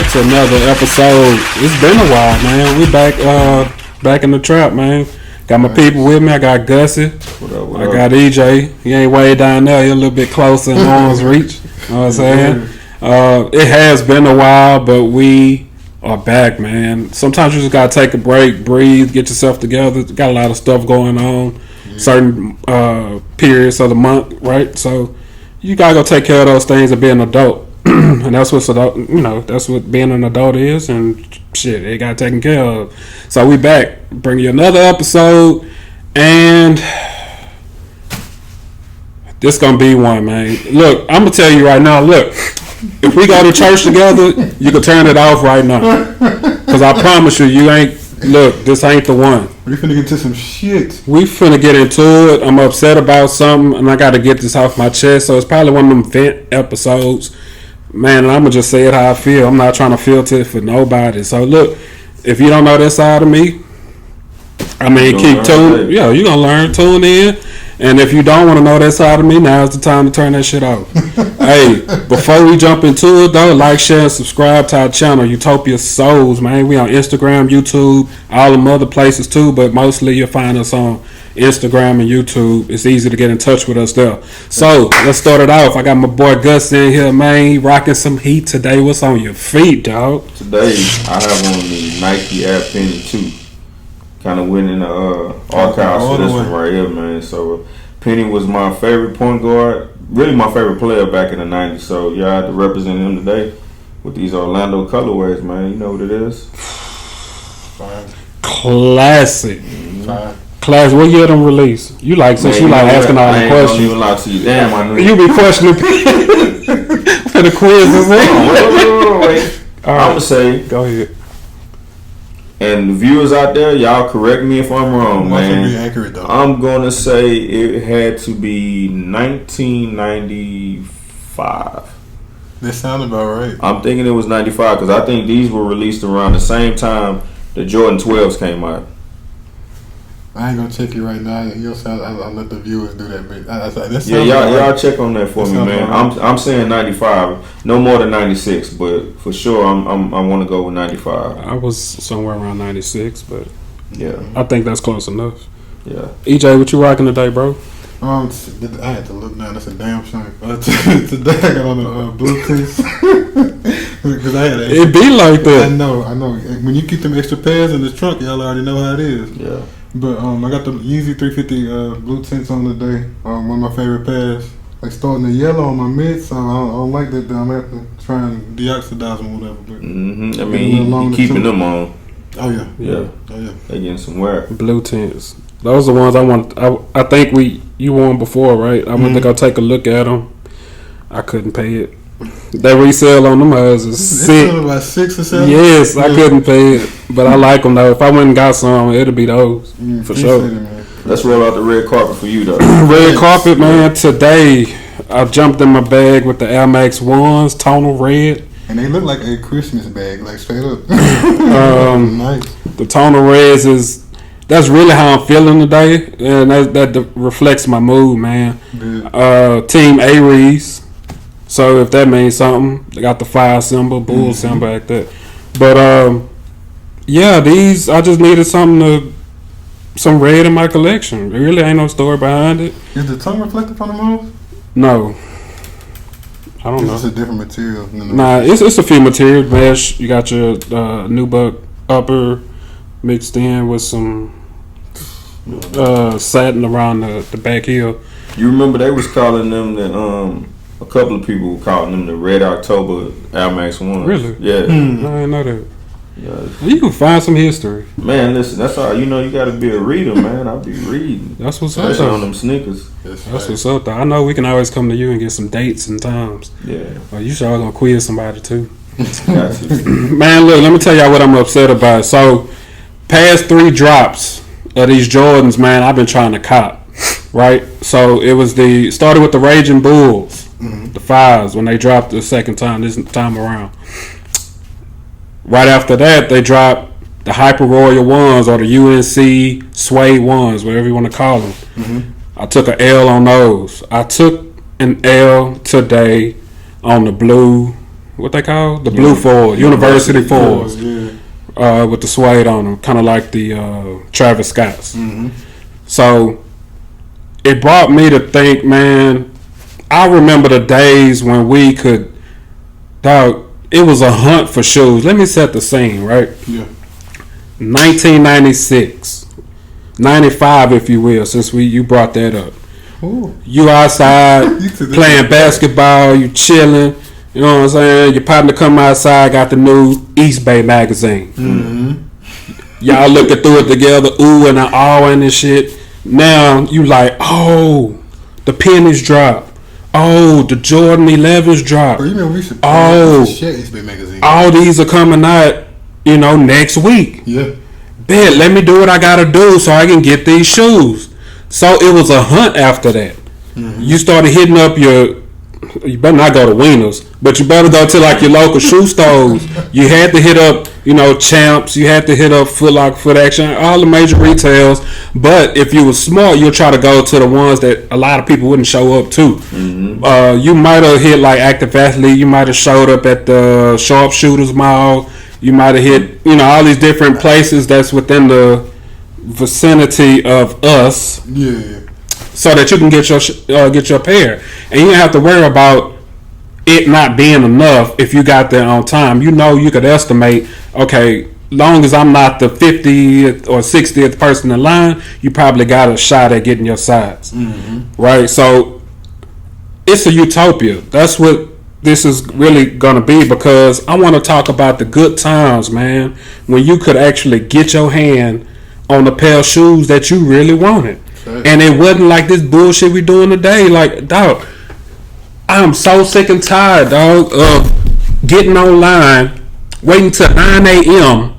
back to another episode. It's been a while, man. We back in the trap, man. Got my people with me. I got Gussie. I got EJ. He ain't way down there. He a little bit closer in arm's reach. You know what I'm saying? It has been a while, but we are back, man. Sometimes you just gotta take a break, breathe, get yourself together. Got a lot of stuff going on. Certain periods of the month, right? So you gotta go take care of those things and be an adult. And that's what that's what being an adult is, and shit, it got taken care of. So we back, bring you another episode, and this gonna be one, man. Look, I'm gonna tell you right now. Look, if we go to church together, you can turn it off right now, cause I promise you ain't. Look, this ain't the one. We finna get into some shit. We finna get into it. I'm upset about something, and I gotta get this off my chest. So it's probably one of them vent episodes. Man, I'm going to just say it how I feel. I'm not trying to filter it for nobody. So, look, if you don't know that side of me, I mean, keep tuning. Yeah, you're going to learn. Tune in. And if you don't want to know that side of me, now's the time to turn that shit off. Hey, before we jump into it, though, like, share, and subscribe to our channel, Utopia Souls, man. We on Instagram, YouTube, all them other places, too. But mostly you'll find us on Instagram and YouTube. It's easy to get in touch with us there. So let's start it off. I got my boy Gus in here, man. He rocking some heat today. What's on your feet, dog? Today I have on the Nike Air Penny 2. Kind of went in the archives for this one right here, man. So Penny was my favorite point guard, really my favorite player back in the 90s. So yeah, I had to represent him today with these Orlando colorways, man. You know what it is? Classic. Mm-hmm. Class, what year them release? You like, since you like asking all the questions. Even lie to you. Damn, I knew you be questioning for the quiz, wait. I'm gonna say, go ahead. And the viewers out there, y'all correct me if I'm wrong, man. Be accurate, though. I'm gonna say it had to be 1995. That sounded about right. I'm thinking it was 95 because I think these were released around the same time the Jordan 12s came out. I ain't gonna check it right now. I'll let the viewers do that bit. Y'all check on that for me, man. Right. I'm saying 95, no more than 96, but for sure I want to go with 95. I was somewhere around 96, but yeah, I think that's close enough. Yeah. EJ, what you rocking today, bro? I had to look down. That's a damn shame. Today I got on the blue tints because I had. It be like that. I know. When you keep them extra pairs in the trunk, y'all already know how it is. Yeah. But I got the Yeezy 350 blue tints on today. One of my favorite pairs. Like starting the yellow on my mids, so I don't like that. I'm gonna have to try and deoxidize them or whatever. But I mean, he keeping them on. Oh yeah. Yeah. They getting some wear. Blue tints. Those are the ones I want. I think you won before, right? I think I'll take a look at them. I couldn't pay it. That resale on them is sick. About 6 or 7. Yes, I couldn't pay it, but I like them though. If I went and got some, it'll be those for sure. Let's roll out the red carpet for you though. Red carpet, man. Today I jumped in my bag with the Air Max 1s, tonal red. And they look like a Christmas bag, like straight up. Nice. The tonal reds that's really how I'm feeling today, and that reflects my mood, man. Team Aries. So if that means something, they got the fire symbol, bull symbol like that. But yeah, these I just needed some red in my collection. There really ain't no story behind it. Is the tongue reflective on the move? No, I don't know. It's a different material. Nah, it's a few materials. Mesh. You got your nubuck upper mixed in with some satin around the back heel. You remember they was calling them the a couple of people were calling them the Red October Air Max 1s. Really? Yeah. I didn't know that. Yeah. You can find some history. Man, listen, that's all. You got to be a reader, man. I'll be reading. That's what's up. Especially on them sneakers. That's what's up, though. I know we can always come to you and get some dates and times. Yeah. Well, you sure gonna quiz somebody too. Got you. Man, look, let me tell y'all what I'm upset about. So, past 3 drops of these Jordans, man, I've been trying to cop. Right? So it was started with the Raging Bulls, the 5s, when they dropped the second time this time around. Right after that, they dropped the Hyper Royal 1s or the UNC Suede 1s, whatever you want to call them. I took an L on those. I took an L today on the blue what they call the blue foil, University foils, with the suede on them, kind of like the Travis Scotts. Mm-hmm. So it brought me to think, man. I remember the days when we could, dog. It was a hunt for shoes. Let me set the scene, right? Yeah. 1996, 95, if you will, since you brought that up. Ooh. You outside playing basketball, you chilling. You know what I'm saying? Your partner come outside, got the new East Bay magazine. Mm-hmm. Y'all looking through it together, ooh and ah and this shit. Now you like, oh, the pennies drop. Oh, the Jordan 11s drop. Bro, you know we should East Bay magazine. All these are coming out, next week. Yeah. Bet, let me do what I gotta do so I can get these shoes. So it was a hunt after that. Mm-hmm. You started hitting up you better not go to Wieners, but you better go to like your local shoe stores. You had to hit up, Champs. You had to hit up Foot Locker, Foot Action, all the major retails. But if you were smart, you'll try to go to the ones that a lot of people wouldn't show up to. Mm-hmm. You might have hit like Active Athlete. You might have showed up at the Sharpshooters Mall. You might have hit, all these different places that's within the vicinity of us. Yeah. So that you can get your pair, and you don't have to worry about it not being enough if you got there on time. You could estimate, okay, long as I'm not the 50th or 60th person in line, you probably got a shot at getting your size. Mm-hmm. Right? So it's a utopia. That's what this is really going to be, because I want to talk about the good times, man, when you could actually get your hand on a pair of shoes that you really wanted. And it wasn't like this bullshit we doing today. Like, dog, I'm so sick and tired, dog, of getting online, waiting till 9 a.m.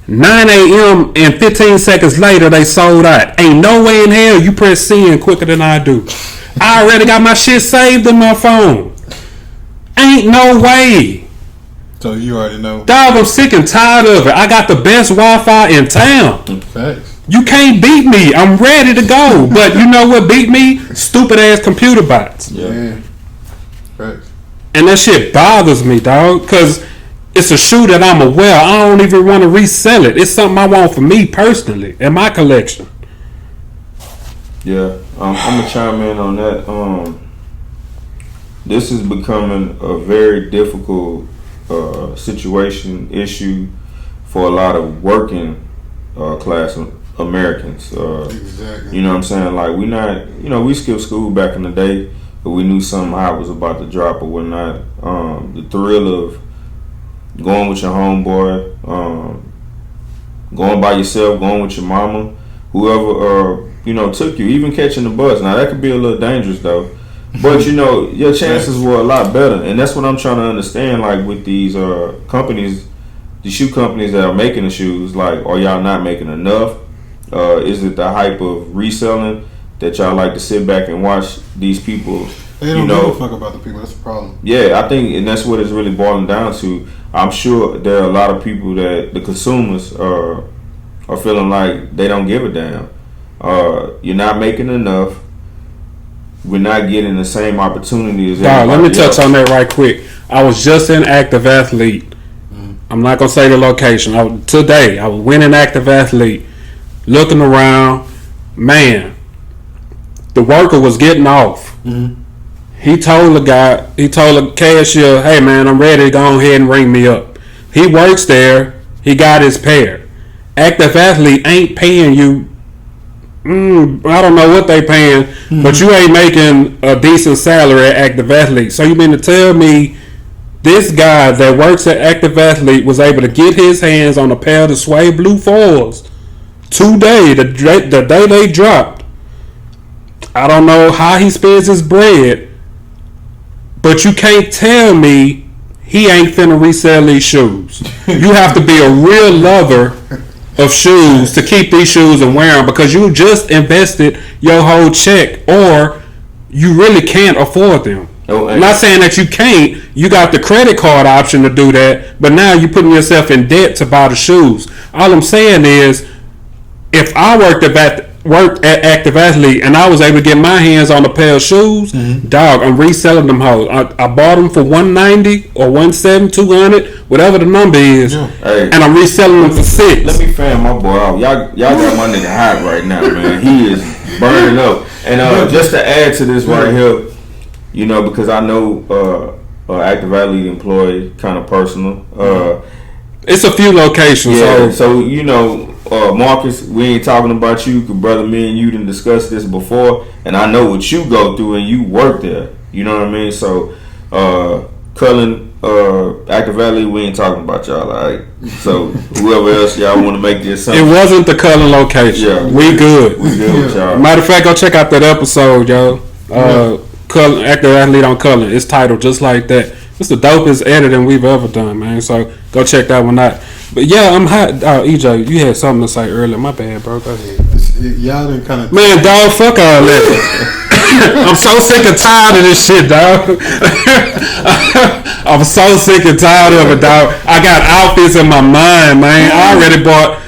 9 a.m. and 15 seconds later, they sold out. Ain't no way in hell you press send quicker than I do. I already got my shit saved in my phone. Ain't no way. So you already know. Dog, I'm sick and tired of it. I got the best Wi-Fi in town. Facts. You can't beat me. I'm ready to go. But you know what beat me? Stupid ass computer bots. Yeah. Facts. And that shit bothers me, dog. Because it's a shoe that I'm aware. I don't even want to resell it. It's something I want for me personally in my collection. Yeah. I'm going to chime in on that. This is becoming a very difficult issue for a lot of working class Americans. Exactly. You know what I'm saying? Like, we skipped school back in the day, but we knew something hot was about to drop or whatnot. The thrill of going with your homeboy, going by yourself, going with your mama, whoever, took you, even catching the bus. Now, that could be a little dangerous, though. But, your chances were a lot better. And that's what I'm trying to understand, like, with these companies, the shoe companies that are making the shoes. Like, are y'all not making enough? Is it the hype of reselling that y'all like to sit back and watch these people? They don't give a fuck about the people. That's the problem. Yeah, I think, and that's what it's really boiling down to. I'm sure there are a lot of people that the consumers are feeling like they don't give a damn. You're not making enough. We're not getting the same opportunity as let me touch on that right quick. I was just in Active Athlete. I'm not gonna say the location. Today I went in Active Athlete, looking around. Man, the worker was getting off. Mm-hmm. He told the cashier, "Hey man, I'm ready to go ahead and ring me up." He works there. He got his pair. Active Athlete ain't paying you. I don't know what they paying, but you ain't making a decent salary at Active Athlete. So you mean to tell me this guy that works at Active Athlete was able to get his hands on a pair of the suede blue foils today, the day they dropped? I don't know how he spends his bread, but you can't tell me he ain't finna resell these shoes. You have to be a real lover of shoes to keep these shoes and wear them, because you just invested your whole check, or you really can't afford them. I'm not saying that you can't. You got the credit card option to do that, but now you're putting yourself in debt to buy the shoes. All I'm saying is, if I worked at worked at Active Athlete, and I was able to get my hands on a pair of shoes. Dog, I'm reselling them hoes. I bought them for $190 or $170, $200, whatever the number is, Hey, and I'm reselling them for $6. Let me fan my boy out. Y'all got my nigga hot right now, man. He is burning up. And just to add to this right here, you know, because I know Active Athlete employee kind of personal. It's a few locations. Yeah, so you know, Marcus, we ain't talking about you, cause brother, me and you didn't discuss this before, and I know what you go through, and you work there. You know what I mean? So, Cullen, Active Valley, we ain't talking about y'all. All right. So whoever else y'all want to make this something. It wasn't the Cullen location. Yeah, we good. We good with y'all. Matter of fact, go check out that episode, yo. Cullen, Active Athlete on Cullen. It's titled just like that. It's the dopest editing we've ever done, man. So go check that one out. But yeah, I'm hot. EJ, you had something to say earlier. My bad, bro. Go ahead. Y'all didn't kind of. Man, dog, fuck all that. I'm so sick and tired of this shit, dog. I'm so sick and tired of it, dog. I got outfits in my mind, man. I already bought,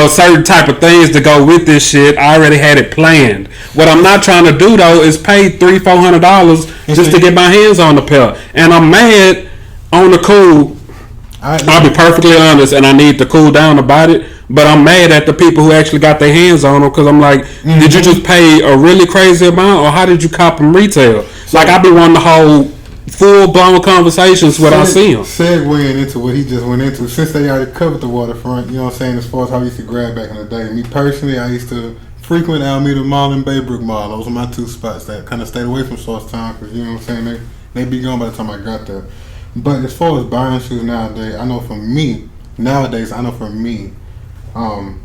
certain type of things to go with this shit. I already had it planned. What I'm not trying to do though is pay $300-$400 just to get my hands on the pair. And I'm mad on the cool. I'll be perfectly honest, and I need to cool down about it. But I'm mad at the people who actually got their hands on them because I'm like, did you just pay a really crazy amount, or how did you cop them retail? Like I be wanting to hold full-blown conversations when I see them. Segueing into what he just went into, since they already covered the waterfront, you know what I'm saying, as far as how I used to grab back in the day. Me personally, I used to frequent Alameda Mall and Baybrook Mall. Those are my two spots that kind of stayed away from Sourcetown because, you know what I'm saying, they be gone by the time I got there. But as far as buying shoes nowadays, I know for me, I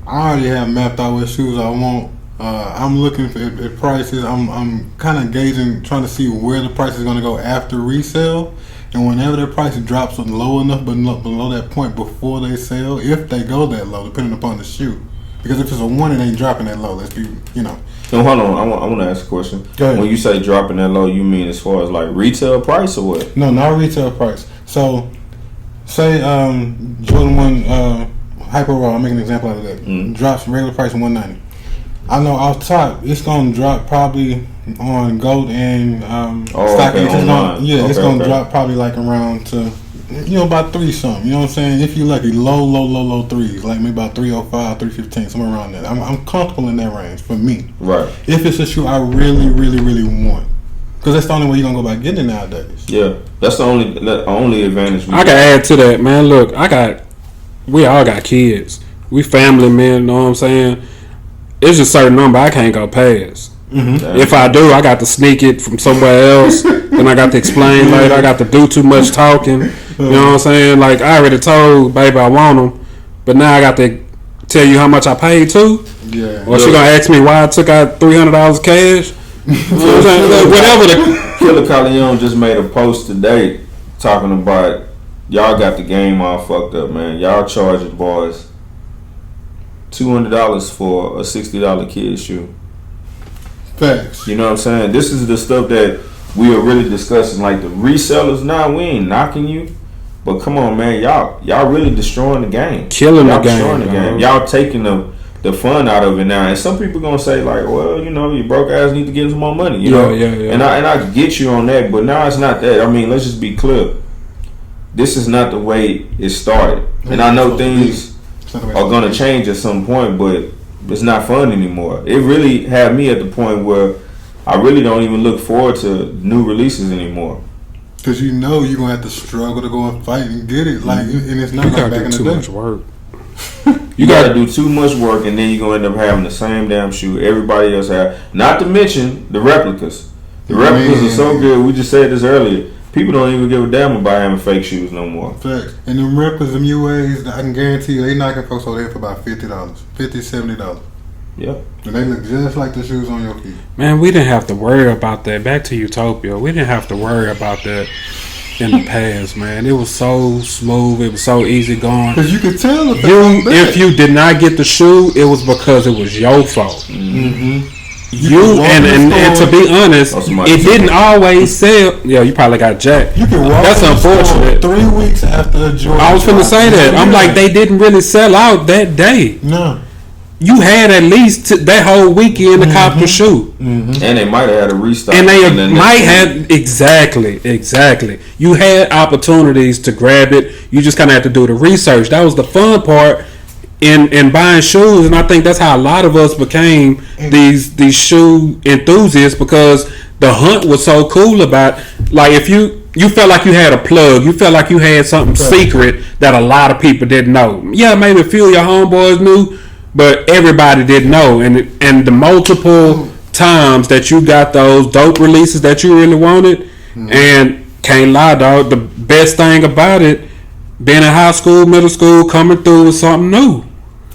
already have mapped out what shoes I want. I'm looking at prices. I'm kind of gauging, trying to see where the price is going to go after resale. And whenever the price drops low enough, but below that point before they sell, if they go that low, depending upon the shoe. Because if it's a one, it ain't dropping that low. Let's be, No, hold on. I want to ask a question. When you say dropping that low, you mean as far as like retail price or what? No, not retail price. So, say Jordan 1 Hyper Raw, I'm making an example out of that. Drops regular price of $190. I know off top, it's going to drop probably on Goat and Stock. Okay, it's going to drop probably like around to, about 3 something. You know what I'm saying? If you lucky, low threes, like maybe about 305, 315, somewhere around that. I'm comfortable in that range for me. Right. If it's a shoe I really, really, really want. Because that's the only way you're going to go about getting it nowadays. Yeah. That's the only advantage we got. I can add to that, man. Look, we all got kids. We family men, you know what I'm saying? It's just a certain number I can't go past. If I do, I got to sneak it from somewhere else. Then I got to explain later. I got to do too much talking. You know what I'm saying? Like, I already told baby I want them, but now I got to tell you how much I paid too. Yeah. Or she gonna ask me why I took out $300 cash. You know what I'm saying? Like, whatever. Killer Calion just made a post today talking about y'all got the game all fucked up, man. Y'all charging boys $200 for a $60 kid shoe. Facts. You know what I'm saying? This is the stuff that we are really discussing. Like the resellers now, we ain't knocking you, but come on, man, y'all really destroying the game. Killing y'all the game. Destroying the game. Y'all taking the fun out of it now. And some people gonna say like, well, you broke ass need to get some more money. You know? Yeah. And I get you on that, but now it's not that. I mean, let's just be clear. This is not the way it started. And I know things are gonna change at some point, but it's not fun anymore. It really had me at the point where I really don't even look forward to new releases anymore. Because you're gonna have to struggle to go and fight and get it. Like, and it's not like back in the day. Too much work. You gotta do too much work, and then you're gonna end up having the same damn shoe everybody else have. Not to mention the replicas. The replicas are so good. We just said this earlier. People don't even give a damn about having fake shoes no more. Facts. And them replicas, them UAs, I can guarantee you, they knocking folks over there for about $50, $70. Yep. And they look just like the shoes on your feet. Man, we didn't have to worry about that. Back to Utopia. We didn't have to worry about that in the past, man. It was so smooth. It was so easy going. Because you could tell if you did not get the shoe, it was because it was your fault. Mm-hmm. And to be honest, it didn't always sell. Yeah, you probably got jacked. You can walk. That's unfortunate. 3 weeks after a Jordan. I was finna say that. I'm like, they didn't really sell out that day. No. you had at least that whole weekend to cop the shoe. And they might have had a restock. And they might have exactly. You had opportunities to grab it. You just kind of had to do the research. That was the fun part in buying shoes, and I think that's how a lot of us became these shoe enthusiasts, because the hunt was so cool about, like, if you felt like you had a plug, you felt like you had something secret that a lot of people didn't know. Yeah, maybe a few of your homeboys knew, but everybody didn't know. And the multiple times that you got those dope releases that you really wanted, and can't lie, dog, the best thing about it, being in high school, middle school, coming through with something new.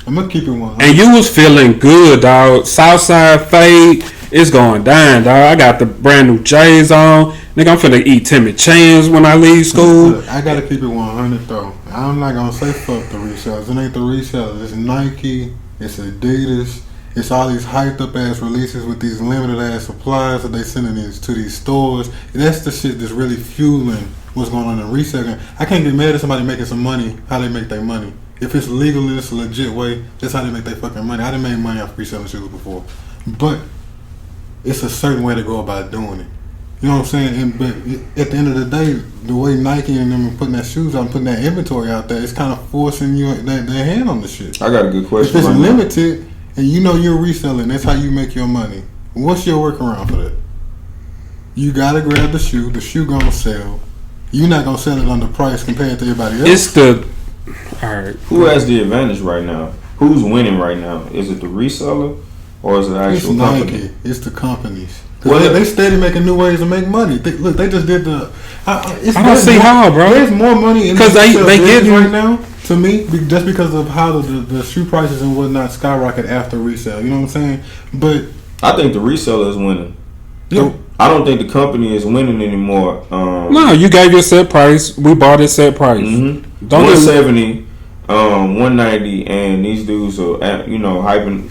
I'm gonna keep it 100. And you was feeling good, dog. Southside fade is going down, dog. I got the brand new J's on. Nigga, I'm finna eat Timmy Chans when I leave school. Look, I gotta keep it 100 though. I'm not gonna say fuck the resellers. It ain't the resellers. It's Nike. It's Adidas. It's all these hyped up ass releases with these limited ass supplies that they sending to these stores. That's the shit that's really fueling what's going on in reselling. I can't get mad at somebody making some money. How they make their money? If it's legal and it's a legit way, that's how they make their fucking money. I done made money off reselling shoes before, but it's a certain way to go about doing it. You know what I'm saying? But at the end of the day, the way Nike and them are putting that shoes out and putting that inventory out there, it's kind of forcing you their hand on the shit. I got a good question. If it's limited and you know you're reselling, that's how you make your money. What's your workaround for that? You gotta grab the shoe gonna sell. You're not gonna sell it under price compared to everybody else. It's the alright. Who has the advantage right now? Who's winning right now? Is it the reseller or is it the actual company? Nike. It's the companies. Well, they steady making new ways to make money. Look, they just did the. I don't see how, bro. There's more money in because they get right now. To me, just because of how the shoe prices and whatnot skyrocket after resale. You know what I'm saying? But I think the reseller is winning. Yeah. I don't think the company is winning anymore. No, you gave your set price. We bought it set price. Mm-hmm. 170, 190, and these dudes are hyping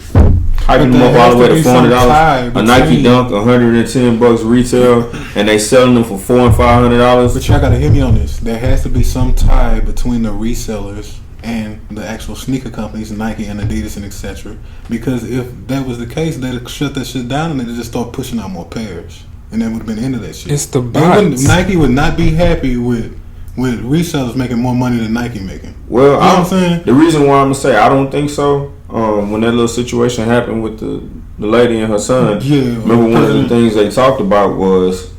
them up all the way to $400. A Nike Dunk, $110 retail, and they selling them for $400 and $500. But y'all gotta hear me on this. There has to be some tie between the resellers and the actual sneaker companies, Nike and Adidas and etc. Because if that was the case, they'd shut that shit down and they'd just start pushing out more pairs, and that would have been the end of that shit. It's the bots. Nike would not be happy with resellers making more money than Nike making. Well, you know what I'm saying? The reason why I'm gonna say I don't think so. When that little situation happened with the lady and her son, remember one of the things they talked about was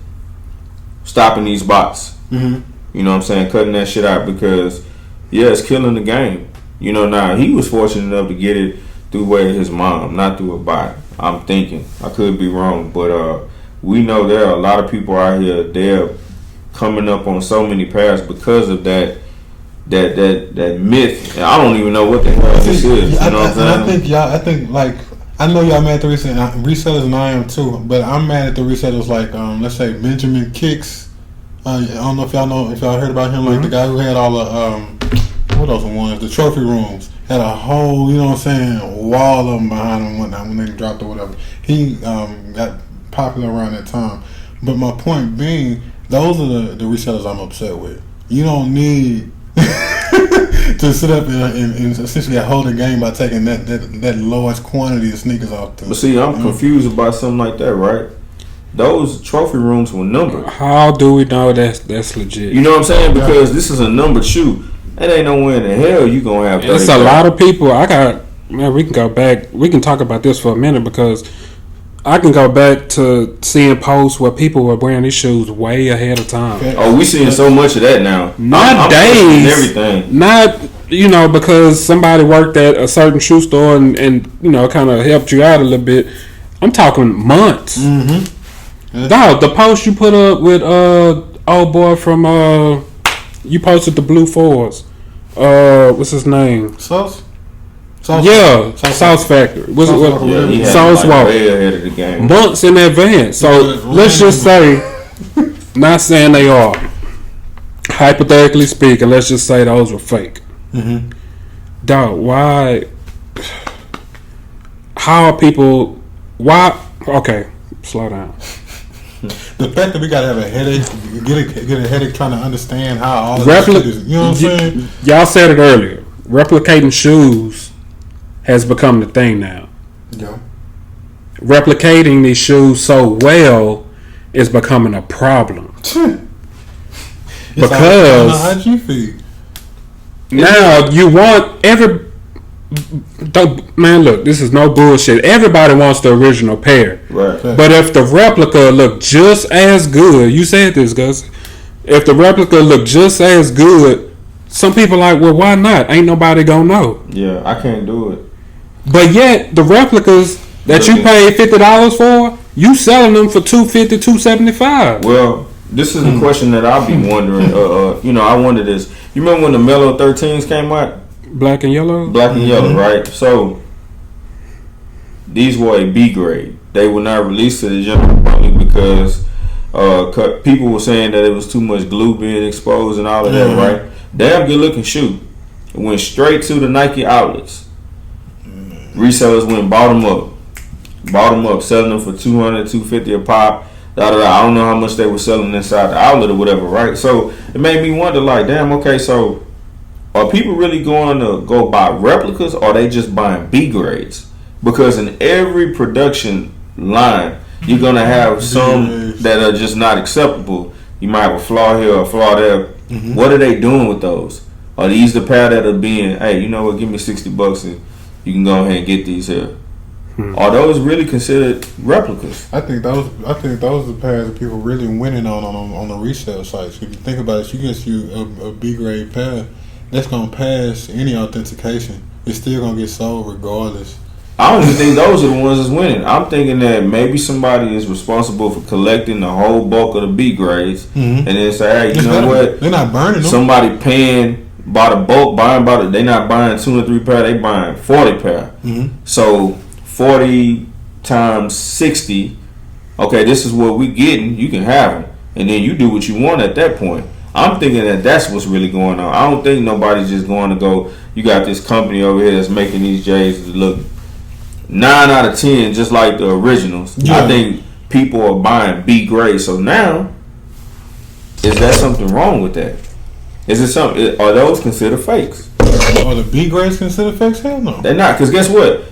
stopping these bots. Mm-hmm. You know what I'm saying? Cutting that shit out, because it's killing the game. You know, now he was fortunate enough to get it through way of his mom, not through a bot. I'm thinking. I could be wrong, but we know there are a lot of people out here, they're coming up on so many pairs because of that myth. I don't even know what the hell this is. You know what I'm saying? I think I know y'all mad at the resellers, and I am too. But I'm mad at the resellers like let's say Benjamin Kicks. I don't know if y'all heard about him, like the guy who had all the what those ones, the trophy rooms, had a whole, you know what I'm saying, wall of them behind him when they dropped or whatever. He got popular around that time. But my point being, those are the resellers I'm upset with. You don't need to sit up and essentially hold the game by taking that lowest quantity of sneakers off. But see, I'm confused about something like that, right? Those trophy rooms were numbered. How do we know that's legit? You know what I'm saying? Because this is a numbered shoe. That ain't nowhere in the hell you gonna have. It's a lot of people. We can go back. We can talk about this for a minute, because I can go back to seeing posts where people were wearing these shoes way ahead of time. Oh, we seeing so much of that now. Not days, everything. Not because somebody worked at a certain shoe store and kind of helped you out a little bit. I'm talking months. Mm-hmm. Dog, the post you put up with old boy from you posted the Blue Fours. What's his name? Sauce Factory. Sauce Walk. Way ahead of the game. Months in advance. So let's just say, not saying they are. Hypothetically speaking, let's just say those were fake. Mm-hmm. Dog, why? How are people? Why? Okay, slow down. The fact that we gotta have a headache, get a headache trying to understand how all of this is, you know what I'm saying? Y'all said it earlier. Replicating shoes has become the thing now. Yeah. Replicating these shoes so well is becoming a problem. Because on the IG feed. now you want man, look, this is no bullshit. Everybody wants the original pair. Right. But if the replica look just as good, you said this, Gus. If the replica look just as good, some people like, well, why not? Ain't nobody gonna know. Yeah, I can't do it. But yet the replicas that you paid $50 for, you selling them for $250, $275. Well, this is a question that I'll be wondering. I wonder this. You remember when the Mellow 13s came out? Black and yellow? Black and yellow, right? So, these were a B grade. They were not released to the general public because people were saying that it was too much glue being exposed and all of that, right? Damn good looking shoe. It went straight to the Nike outlets. Resellers went and bought them up, selling them for $200, $250 a pop. I don't know how much they were selling inside the outlet or whatever, right? So it made me wonder, like, damn, okay, so are people really going to go buy replicas, or are they just buying B grades? Because in every production line, you're gonna have some that are just not acceptable. You might have a flaw here or a flaw there. Mm-hmm. What are they doing with those? Are these the pair that are being, hey, you know what, give me $60 and you can go ahead and get these here? Are those really considered replicas? I think those are the pairs that people really winning on the resale sites. If you think about it, you get you a B grade pair that's gonna pass any authentication. It's still gonna get sold regardless. I don't even think those are the ones that's winning. I'm thinking that maybe somebody is responsible for collecting the whole bulk of the B grades, and then say, hey, you know what? They're not burning them. Somebody paying by the bulk, buying by the. They not buying 2 or 3 pair. They buying 40 pair. So 40 times 60. Okay, this is what we getting. You can have them, and then you do what you want at that point. I'm thinking that that's what's really going on. I don't think nobody's just going to go. You got this company over here that's making these J's look 9 out of 10, just like the originals. Yeah. I think people are buying B grade. So now, is that something wrong with that? Is it something? Are those considered fakes? Are the B grades considered fakes? Hell no. They're not. Because guess what?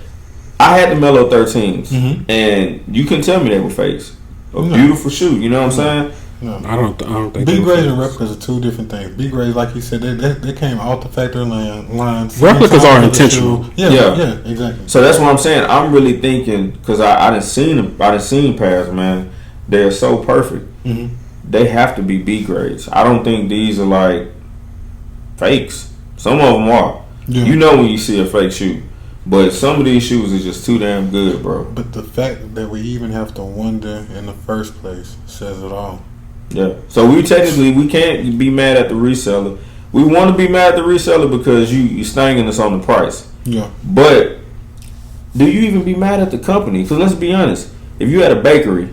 I had the Mellow 13s, and you couldn't tell me they were fakes. Beautiful shoe. You know what I'm saying? No. I don't think B grades and replicas are two different things. B grades, like you said, they came off the factory lines. Replicas are intentional. Yeah, exactly. So that's what I'm saying. I'm really thinking, because I done seen them. I done seen pairs, man. They're so perfect. They have to be B grades. I don't think these are like fakes. Some of them are. Yeah. You know when you see a fake shoe. But some of these shoes are just too damn good, bro. But the fact that we even have to wonder in the first place says it all. Yeah. So we can't be mad at the reseller. We want to be mad at the reseller because you're stinging us on the price. Yeah. But do you even be mad at the company? Because let's be honest, if you had a bakery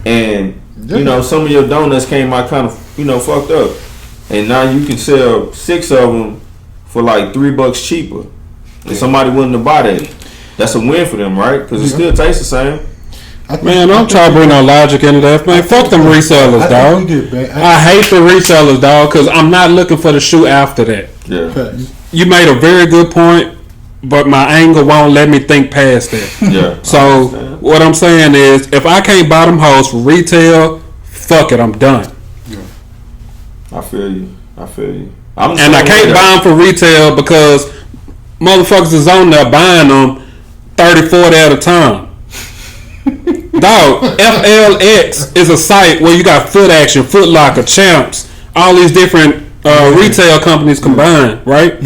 and you know some of your donuts came out kind of fucked up, and now you can sell 6 of them for like $3 cheaper. If somebody willing to buy that, that's a win for them, right? Because it still tastes the same. Man, I'm trying to bring no logic into that. Man, fuck them resellers, dog. I hate the resellers, dog, because I'm not looking for the shoe after that. Yeah. You made a very good point, but my anger won't let me think past that. Yeah. So what I'm saying is, if I can't buy them hoes for retail, fuck it, I'm done. Yeah. I feel you. I can't buy them for retail because motherfuckers is on there buying them 30, 40 at a time. Dog, FLX is a site where you got Foot Action, Foot Locker, Champs, all these different retail companies combined, right?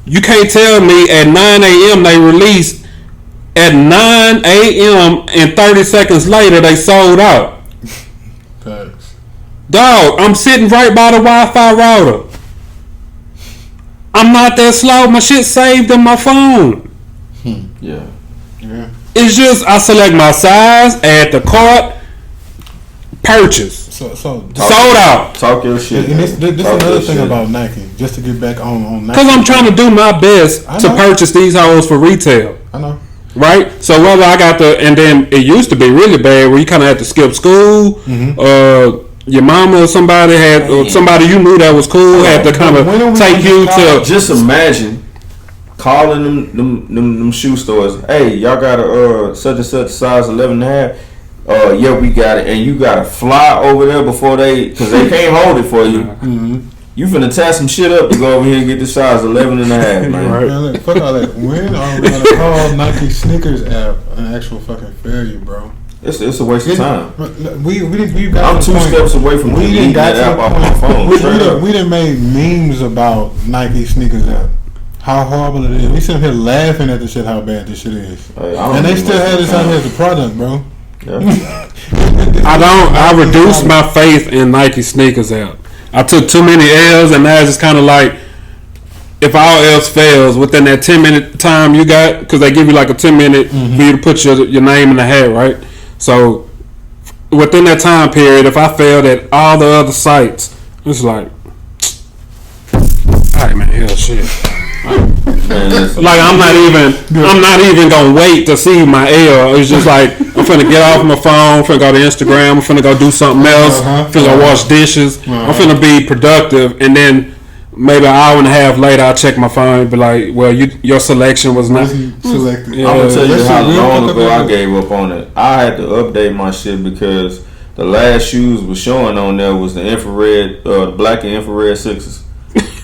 You can't tell me at 9 a.m. they released, at 9 a.m. and 30 seconds later they sold out. Thanks. Dog, I'm sitting right by the Wi-Fi router. I'm not that slow. My shit saved in my phone. Yeah. It's just I select my size, add the cart, purchase. Sold out. Talk your shit. And this is another thing about Nike. Just to get back on Nike. Because I'm trying to do my best to purchase these hoes for retail. I know. Right? So whether I got and then it used to be really bad where you kind of had to skip school. Your mama or somebody had, or somebody you knew that was cool had to kind of take you to. Just imagine calling them shoe stores. Hey, y'all got a such and such size 11.5. Yeah, we got it, and you gotta fly over there before because they can't hold it for you. Mm-hmm. You finna tie some shit up to go over here and get the size 11.5, man. Right. Man, look, fuck all that. When are we gonna call Nike sneakers app an actual fucking failure, bro? It's a waste of time. We got I'm 2 steps away from deleting that app off my phone. We done made memes about Nike sneakers app. How horrible it is. We sitting here laughing at the shit, how bad this shit is. And they still have this out here as a product, bro. Yeah. I reduced my faith in Nike sneakers app. I took too many L's, and now it's just kind of like, if all else fails within that 10-minute time you got, because they give you like a 10-minute for you to put your name in the hat, right? So within that time period, if I failed at all the other sites, it's like, all right, man, hell shit. Like I'm not even gonna wait to see my L. It's just like I'm finna get off my phone, finna go to Instagram, I'm finna go do something else, finna go wash dishes. I'm finna be productive, and then maybe an hour and a half later I'll check my phone and be like, well, your selection was not selected. I'm gonna tell you how long ago I gave up on it. I had to update my shit because the last shoes was showing on there was the infrared, the black and infrared 6s.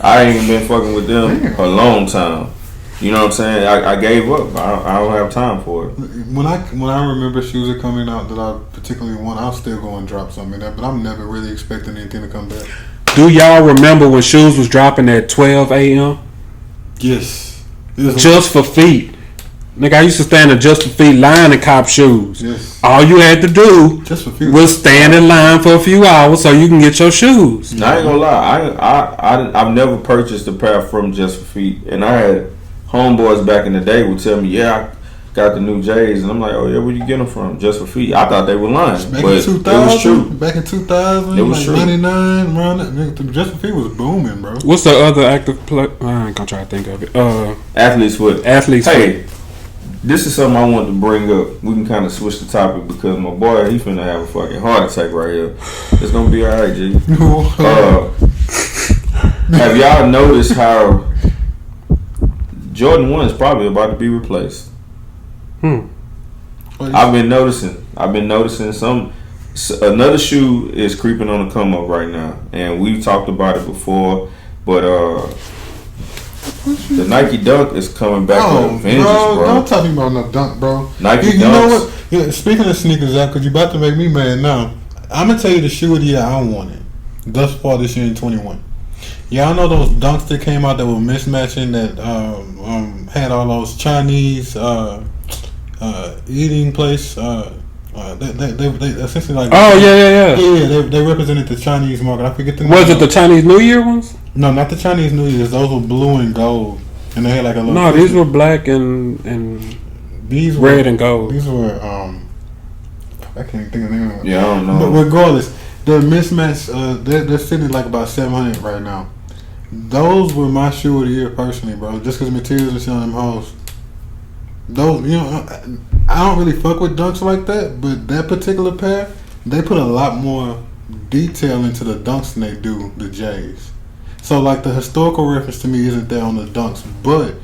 I ain't been fucking with them a long time. You know what I'm saying? I gave up. I don't have time for it. When I remember shoes are coming out that I particularly want, I'll still go and drop something in there. But I'm never really expecting anything to come back. Do y'all remember when shoes was dropping at 12 a.m.? Yes. Justforfeet. Nigga, I used to stand in Justforfeet line and cop shoes. Yes. All you had to do was stand in line for a few hours so you can get your shoes. I ain't gonna lie. I've never purchased a pair from Justforfeet, and I had homeboys back in the day would tell me, yeah, I got the new J's, and I'm like, oh yeah, where you get them from? Justforfeet. I thought they were lying, back but in 2000, it was true. Back in 2000, it was like true. 99, around that, Justforfeet was booming, bro. What's the other active play? I ain't gonna try to think of it. Athlete's foot. Foot. This is something I wanted to bring up. We can kind of switch the topic because my boy, he finna have a fucking heart attack right here. It's gonna be alright, G. Have y'all noticed how Jordan 1 is probably about to be replaced? I've been noticing another shoe is creeping on the come up right now, and we've talked about it before, but the Nike Dunk is coming back with vengeance, bro. Don't talk about no Dunk, bro. Nike you Dunks. know what? Yeah, speaking of sneakers, out because you about to make me mad now. I'm gonna tell you the shoe of the year I wanted thus far this year in 21. Y'all know those Dunks that came out that were mismatching that had all those Chinese eating place. They essentially like. Oh yeah. Yeah. They represented the Chinese market. I forget the name. Was it the Chinese New Year ones? No, not the Chinese New Year's. Those were blue and gold, and they had like a little. No, these were black and these red and gold. These were I can't think of the name of them. Yeah, I don't know. But regardless, the mismatch. They're sitting at like about 700 right now. Those were my shoe of the year personally, bro. Just because materials and shit on them hoes. Those, you know, I don't really fuck with Dunks like that, but that particular pair, they put a lot more detail into the Dunks than they do the J's. So like the historical reference to me isn't there on the Dunks, but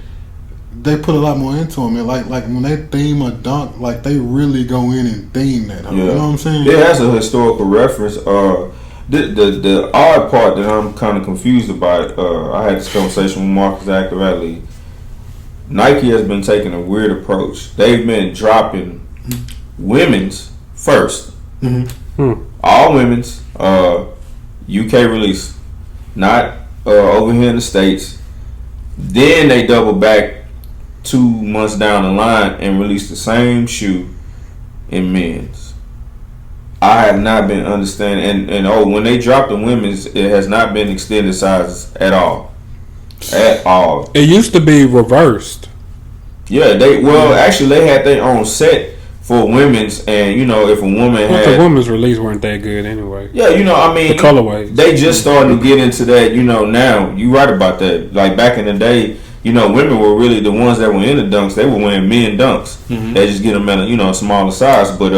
they put a lot more into them. And like when they theme a Dunk, like they really go in and theme that. Yeah. You know what I'm saying? It has a historical reference. The odd part that I'm kind of confused about, I had this conversation with Marcus Active Athlete. Nike has been taking a weird approach. They've been dropping women's first. Mm-hmm. All women's, UK release, not over here in the States. Then they double back 2 months down the line and release the same shoe in men's. I have not been understanding, and when they drop the women's, it has not been extended sizes at all. At all. It used to be reversed. Yeah, they had their own set for women's, and if a woman the women's release weren't that good anyway. Yeah, I mean, the colorways. They just starting to get into that. Now you right about that. Like back in the day, women were really the ones that were in the Dunks. They were wearing men Dunks. Mm-hmm. They just get them at a smaller size. But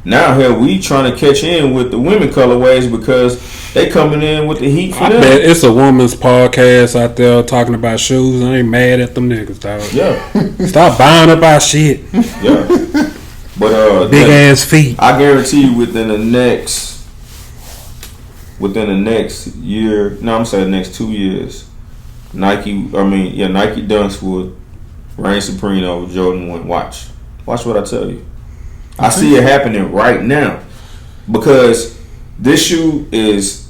Now here we trying to catch in with the women colorways because they coming in with the heat for I them. bet it's a woman's podcast out there talking about shoes. I ain't mad at them niggas, dog. Yeah. Stop buying up our shit. Yeah. But big ass feet. I guarantee you within the next year, no, I'm saying the next 2 years, Nike Dunks will reign supreme over Jordan 1. Watch what I tell you. I see it happening right now because this shoe is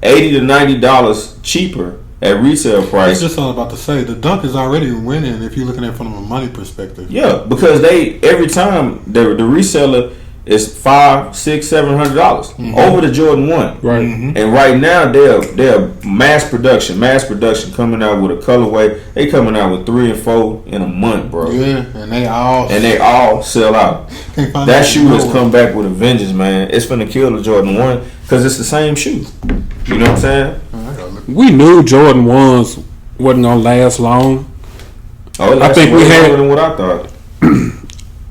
$80 to $90 cheaper at retail price. That's just what I was about to say. The Dunk is already winning if you're looking at it from a money perspective. Yeah, because they every time the reseller is $500, $600, $700 over the Jordan 1. Right. And right now they're mass production coming out with a colorway. They coming out with 3 and 4 in a month, bro. Yeah, and they all sell out. That shoe has come back with a vengeance, man. It's finna kill the Jordan 1 because it's the same shoe. You know what I'm saying? We knew Jordan 1s wasn't gonna last long. Oh, I think we had longer than what I thought.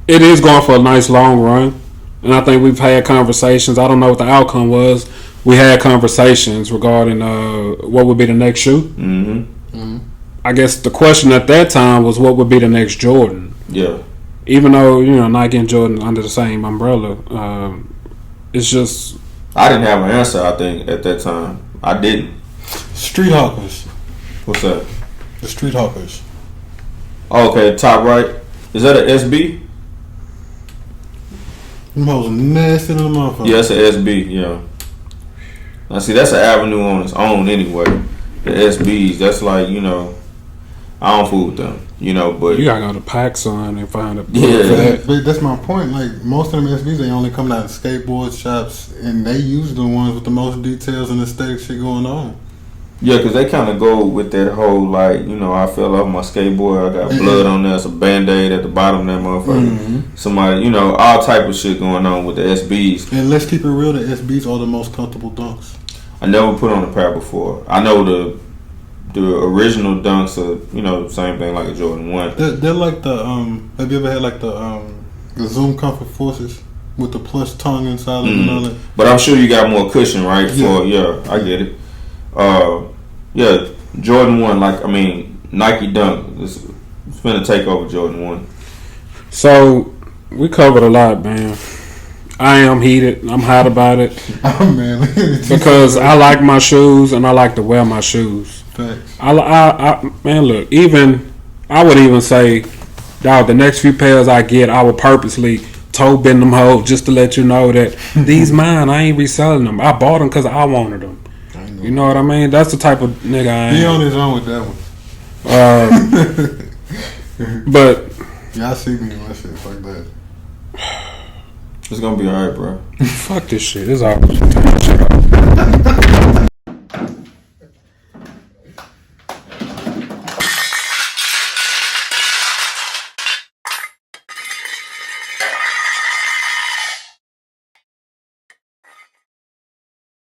It is going for a nice long run, and I think we've had conversations. I don't know what the outcome was. We had conversations regarding what would be the next shoe. Mm-hmm. I guess the question at that time was what would be the next Jordan. Yeah. Even though Nike and Jordan under the same umbrella, it's just I didn't have an answer. I think at that time I didn't. Street Hawkers. What's that? The Street Hawkers. Oh, okay, top right. Is that an SB? Them hoes nasty little motherfucker. Yeah, it's an SB. Yeah. Now see, that's an avenue on its own anyway. The SBs, that's like I don't fool with them. But you gotta go to PacSun and find a But that's my point. Like most of them SBs, they only come out of skateboard shops, and they use the ones with the most details and aesthetic shit going on. Yeah, because they kind of go with that whole I fell off my skateboard. I got blood on there. It's a Band-Aid at the bottom of that motherfucker. Mm-hmm. Somebody, all type of shit going on with the SBs. And let's keep it real, the SBs are the most comfortable dunks. I never put on a pair before. I know the original dunks are, same thing like a Jordan 1. They're like the, have you ever had like the Zoom Comfort Forces with the plush tongue inside of it and all that? But I'm sure you got more cushion, right? Yeah. I get it. Jordan 1, Nike Dunk. It's finna take over Jordan 1. So, we covered a lot, man. I am heated. I'm hot about it. Oh, man. Because I like my shoes and I like to wear my shoes. Thanks. Man, look, I would even say, dog, the next few pairs I get, I would purposely toe bend them hoes just to let you know that these mine, I ain't reselling them. I bought them because I wanted them. You know what I mean? That's the type of nigga I am. He on his own with that one. But yeah, I see me on that shit. Fuck that. It's gonna be alright, bro. Fuck this shit. It's all.